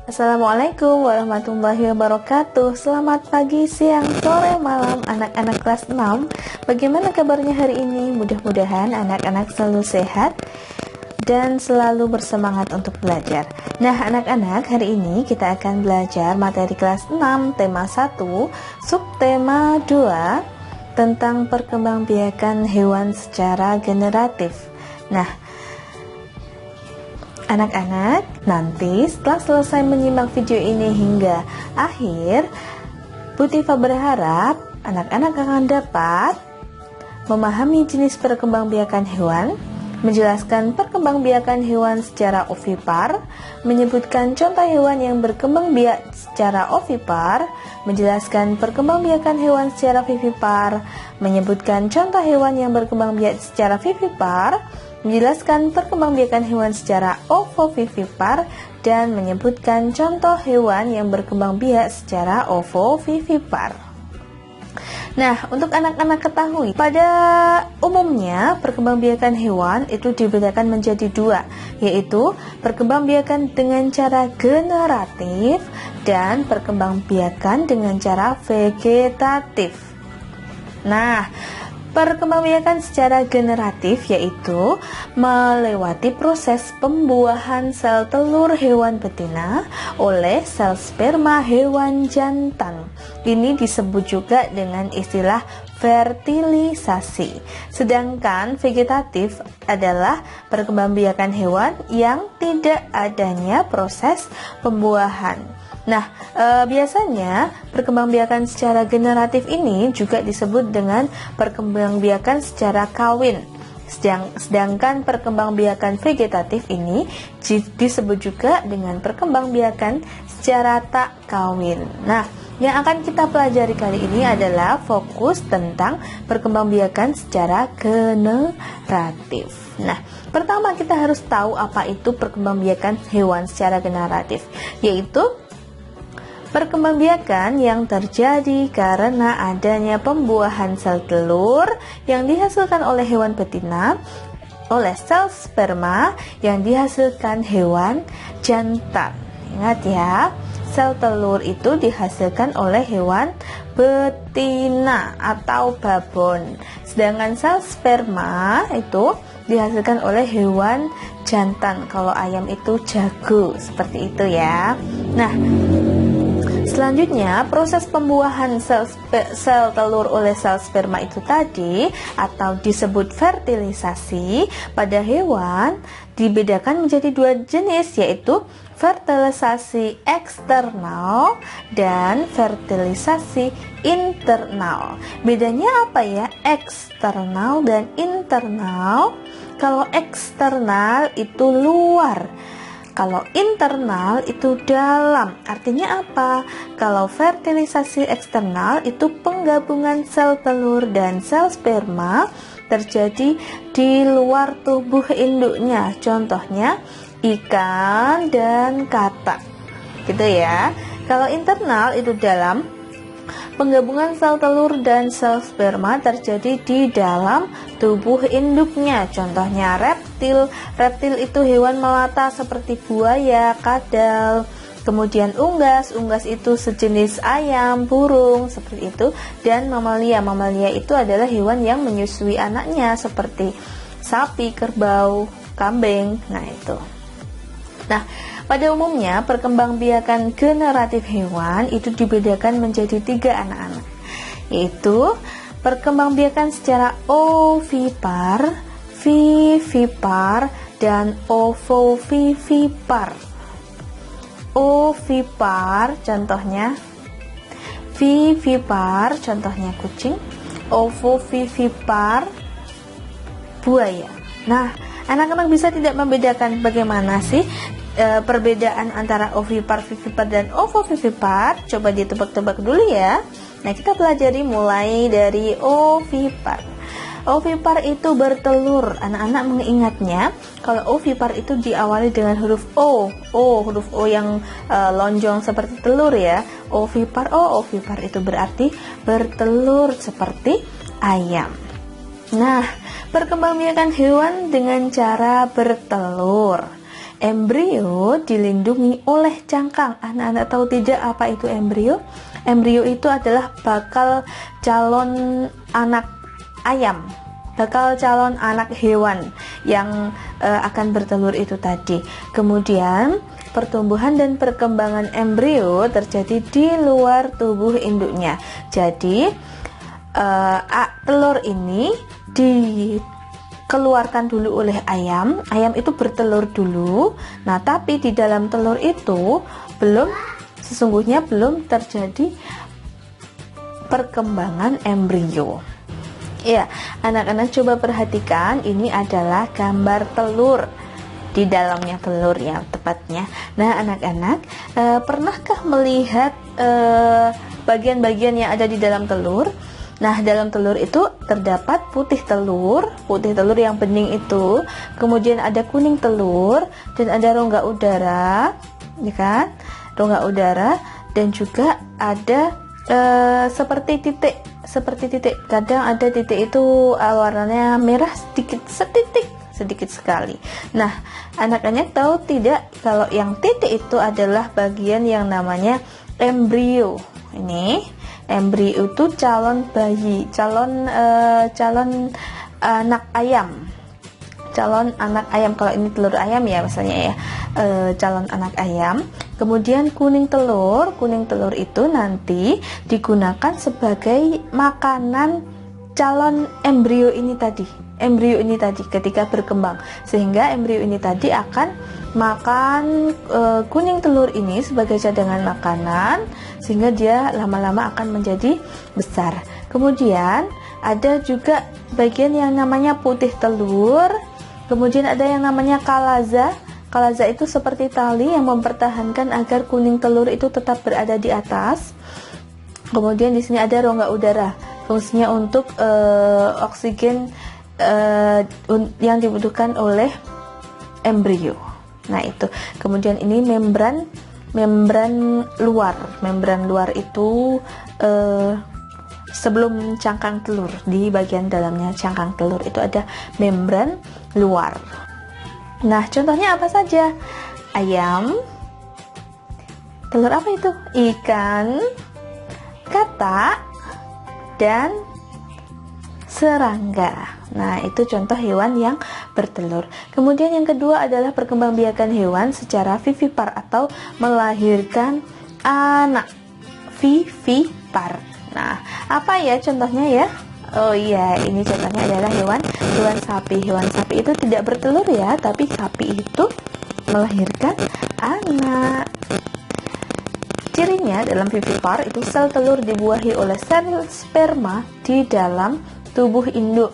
Assalamualaikum warahmatullahi wabarakatuh. Selamat pagi, siang, sore, malam anak-anak kelas 6. Bagaimana kabarnya hari ini? Mudah-mudahan anak-anak selalu sehat dan selalu bersemangat untuk belajar. Nah, anak-anak, hari ini kita akan belajar materi kelas 6, tema 1, subtema 2, tentang perkembangbiakan hewan secara generatif. Nah, anak-anak, nanti setelah selesai menyimak video ini hingga akhir, Bu Tifa berharap anak-anak akan dapat memahami jenis perkembangbiakan hewan, menjelaskan perkembangbiakan hewan secara ovipar, menyebutkan contoh hewan yang berkembang biak secara ovipar, menjelaskan perkembangbiakan hewan secara vivipar, menyebutkan contoh hewan yang berkembang biak secara vivipar, menjelaskan perkembangbiakan hewan secara ovovivipar, dan menyebutkan contoh hewan yang berkembang biak secara ovovivipar. Nah, untuk anak-anak ketahui, pada umumnya perkembangbiakan hewan itu dibedakan menjadi dua, yaitu perkembangbiakan dengan cara generatif dan perkembangbiakan dengan cara vegetatif. Nah, perkembangbiakan secara generatif yaitu melewati proses pembuahan sel telur hewan betina oleh sel sperma hewan jantan. Ini disebut juga dengan istilah fertilisasi. Sedangkan vegetatif adalah perkembangbiakan hewan yang tidak adanya proses pembuahan. Nah, biasanya perkembangbiakan secara generatif ini juga disebut dengan perkembangbiakan secara kawin. Sedangkan perkembangbiakan vegetatif ini disebut juga dengan perkembangbiakan secara tak kawin. Nah, yang akan kita pelajari kali ini adalah fokus tentang perkembangbiakan secara generatif. Nah, pertama kita harus tahu apa itu perkembangbiakan hewan secara generatif, yaitu perkembangbiakan yang terjadi karena adanya pembuahan sel telur yang dihasilkan oleh hewan betina oleh sel sperma yang dihasilkan hewan jantan. Ingat ya, sel telur itu dihasilkan oleh hewan betina atau babon. Sedangkan sel sperma itu dihasilkan oleh hewan jantan. Kalau ayam itu jago, seperti itu ya. Nah, selanjutnya, proses pembuahan sel telur oleh sel sperma itu tadi atau disebut fertilisasi pada hewan dibedakan menjadi dua jenis, yaitu fertilisasi eksternal dan fertilisasi internal. Bedanya apa ya? Eksternal dan internal. Kalau eksternal itu luar, kalau internal itu dalam. Artinya apa? Kalau fertilisasi eksternal itu penggabungan sel telur dan sel sperma terjadi di luar tubuh induknya. Contohnya ikan dan katak. Gitu ya. Kalau internal itu dalam, penggabungan sel telur dan sel sperma terjadi di dalam tubuh induknya. Contohnya reptil. Reptil itu hewan melata seperti buaya, kadal. Kemudian unggas. Unggas itu sejenis ayam, burung, seperti itu. Dan mamalia. Mamalia itu adalah hewan yang menyusui anaknya seperti sapi, kerbau, kambing. Nah, itu. Nah, pada umumnya perkembangbiakan generatif hewan itu dibedakan menjadi 3 anak-anak, yaitu perkembangbiakan secara ovipar, vivipar, dan ovovivipar. Ovipar contohnya vivipar contohnya kucing, ovovivipar buaya. Nah, anak-anak bisa tidak membedakan bagaimana sih perbedaan antara ovipar, vivipar, dan ovovivipar? Coba ditebak-tebak dulu ya. Nah, kita pelajari mulai dari ovipar. Ovipar itu bertelur. Anak-anak mengingatnya kalau ovipar itu diawali dengan huruf O. Huruf O yang lonjong seperti telur ya. Ovipar, ovipar itu berarti bertelur seperti ayam. Nah, perkembangbiakan hewan dengan cara bertelur. embrio dilindungi oleh cangkang. Anak-anak tahu tidak apa itu embrio? Embrio itu adalah bakal calon anak ayam, bakal calon anak hewan yang akan bertelur itu tadi. Kemudian pertumbuhan dan perkembangan embrio terjadi di luar tubuh induknya. Jadi telur ini dikeluarkan dulu oleh ayam. Ayam itu bertelur dulu. Nah, tapi di dalam telur itu sesungguhnya belum terjadi perkembangan embrio. Ya, anak-anak coba perhatikan, ini adalah gambar telur. Di dalamnya telur ya tepatnya. Nah, anak-anak pernahkah melihat bagian-bagian yang ada di dalam telur? Nah, dalam telur itu terdapat putih telur yang bening itu, kemudian ada kuning telur, dan ada rongga udara, ya kan? Rongga udara, dan juga ada seperti titik. Kadang ada titik itu warnanya merah sedikit sekali. Nah, anak-anak tahu tidak kalau yang titik itu adalah bagian yang namanya embrio. Ini embrio itu calon bayi, calon anak ayam. Calon anak ayam, kalau ini telur ayam ya misalnya ya, calon anak ayam. Kemudian kuning telur itu nanti digunakan sebagai makanan calon embrio ini tadi ketika berkembang, sehingga embrio ini tadi akan makan kuning telur ini sebagai cadangan makanan, sehingga dia lama-lama akan menjadi besar. Kemudian ada juga bagian yang namanya putih telur, kemudian ada yang namanya kalaza. Kalaza itu seperti tali yang mempertahankan agar kuning telur itu tetap berada di atas. Kemudian di sini ada rongga udara, fungsinya untuk oksigen yang dibutuhkan oleh embrio. Nah, itu. Kemudian ini membran luar itu sebelum cangkang telur, di bagian dalamnya cangkang telur itu ada membran luar. Nah, contohnya apa saja? Ayam, telur apa itu? Ikan, katak, dan serangga. Nah, itu contoh hewan yang bertelur. Kemudian yang kedua adalah perkembangbiakan hewan secara vivipar atau melahirkan anak. Vivipar. Nah, apa ya contohnya ya? Oh iya, ini contohnya adalah hewan sapi. Hewan sapi itu tidak bertelur ya, tapi sapi itu melahirkan anak. Cirinya dalam vivipar itu sel telur dibuahi oleh sel sperma di dalam tubuh induk.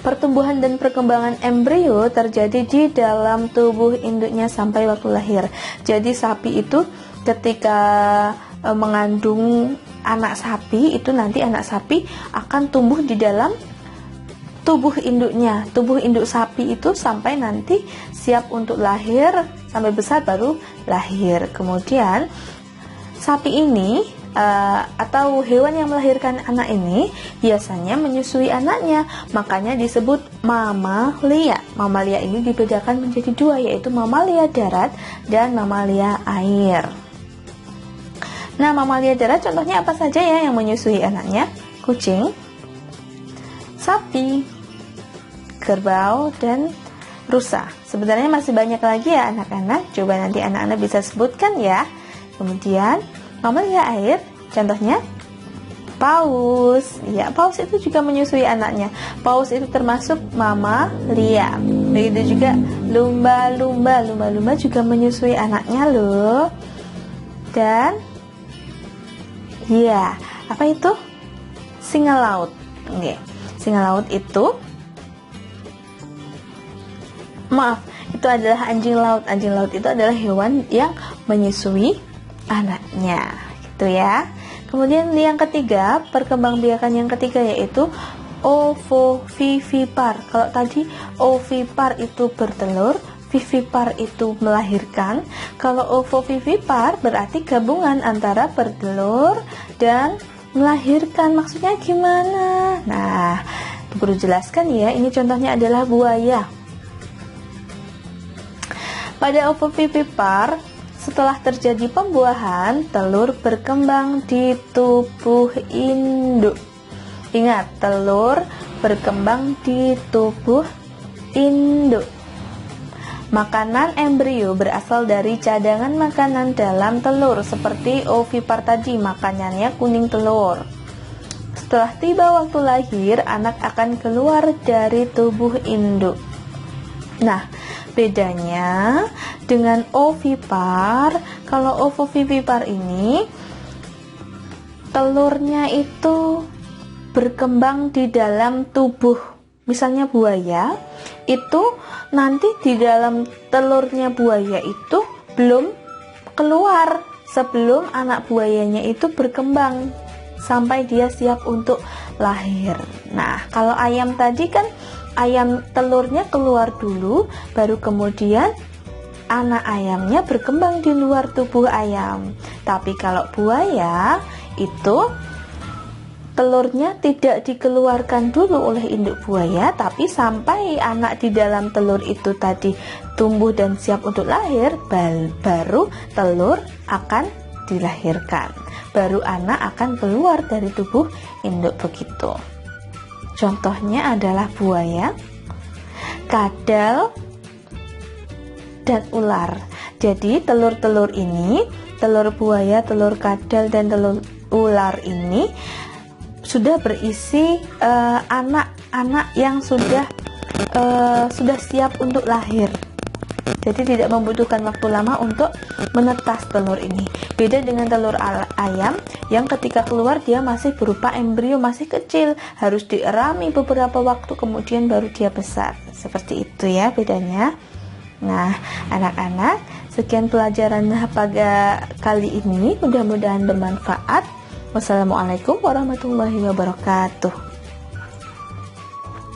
Pertumbuhan dan perkembangan embrio terjadi di dalam tubuh induknya sampai waktu lahir. Jadi sapi itu ketika mengandung anak sapi, itu nanti anak sapi akan tumbuh di dalam tubuh induknya. Tubuh induk sapi itu sampai nanti siap untuk lahir, sampai besar baru lahir. Kemudian sapi ini atau hewan yang melahirkan anak ini biasanya menyusui anaknya, makanya disebut mamalia. Mamalia ini dibedakan menjadi dua, yaitu mamalia darat dan mamalia air. Nah, mamalia darat contohnya apa saja ya yang menyusui anaknya? Kucing, sapi, kerbau, dan rusa. Sebenarnya masih banyak lagi ya anak-anak, coba nanti anak-anak bisa sebutkan ya. Kemudian mamalia air, contohnya paus. Ya, paus itu juga menyusui anaknya. Paus itu termasuk mamalia. Begitu juga lumba-lumba. Lumba-lumba juga menyusui anaknya loh. Dan ya, apa itu? Singa laut. Oke. Singa laut itu itu adalah anjing laut. Anjing laut itu adalah hewan yang menyusui anaknya, gitu ya. Kemudian yang ketiga, perkembangbiakan yang ketiga yaitu ovovivipar. Kalau tadi ovipar itu bertelur, vivipar itu melahirkan. Kalau ovovivipar berarti gabungan antara bertelur dan melahirkan. Maksudnya gimana? Nah, guru jelaskan ya. Ini contohnya adalah buaya. Pada ovovivipar, setelah terjadi pembuahan, telur berkembang di tubuh induk. Ingat, telur berkembang di tubuh induk. Makanan embrio berasal dari cadangan makanan dalam telur, seperti ovipar tadi, makanannya kuning telur. Setelah tiba waktu lahir, anak akan keluar dari tubuh induk. Nah, bedanya dengan ovipar, kalau ovovivipar ini telurnya itu berkembang di dalam tubuh. Misalnya buaya, itu nanti di dalam telurnya buaya itu belum keluar sebelum anak buayanya itu berkembang sampai dia siap untuk lahir. Nah, kalau ayam tadi kan ayam telurnya keluar dulu, baru kemudian anak ayamnya berkembang di luar tubuh ayam. Tapi kalau buaya itu telurnya tidak dikeluarkan dulu oleh induk buaya, tapi sampai anak di dalam telur itu tadi tumbuh dan siap untuk lahir, baru telur akan dilahirkan, baru anak akan keluar dari tubuh induk begitu. Contohnya adalah buaya, kadal, dan ular. Jadi telur-telur ini, telur buaya, telur kadal, dan telur ular ini sudah berisi anak-anak yang sudah siap untuk lahir. Jadi tidak membutuhkan waktu lama untuk menetas telur ini. Beda dengan telur ayam yang ketika keluar dia masih berupa embrio, masih kecil, harus dierami beberapa waktu kemudian baru dia besar. Seperti itu ya bedanya. Nah, anak-anak, sekian pelajaran pada kali ini, mudah-mudahan bermanfaat. Wassalamualaikum warahmatullahi wabarakatuh.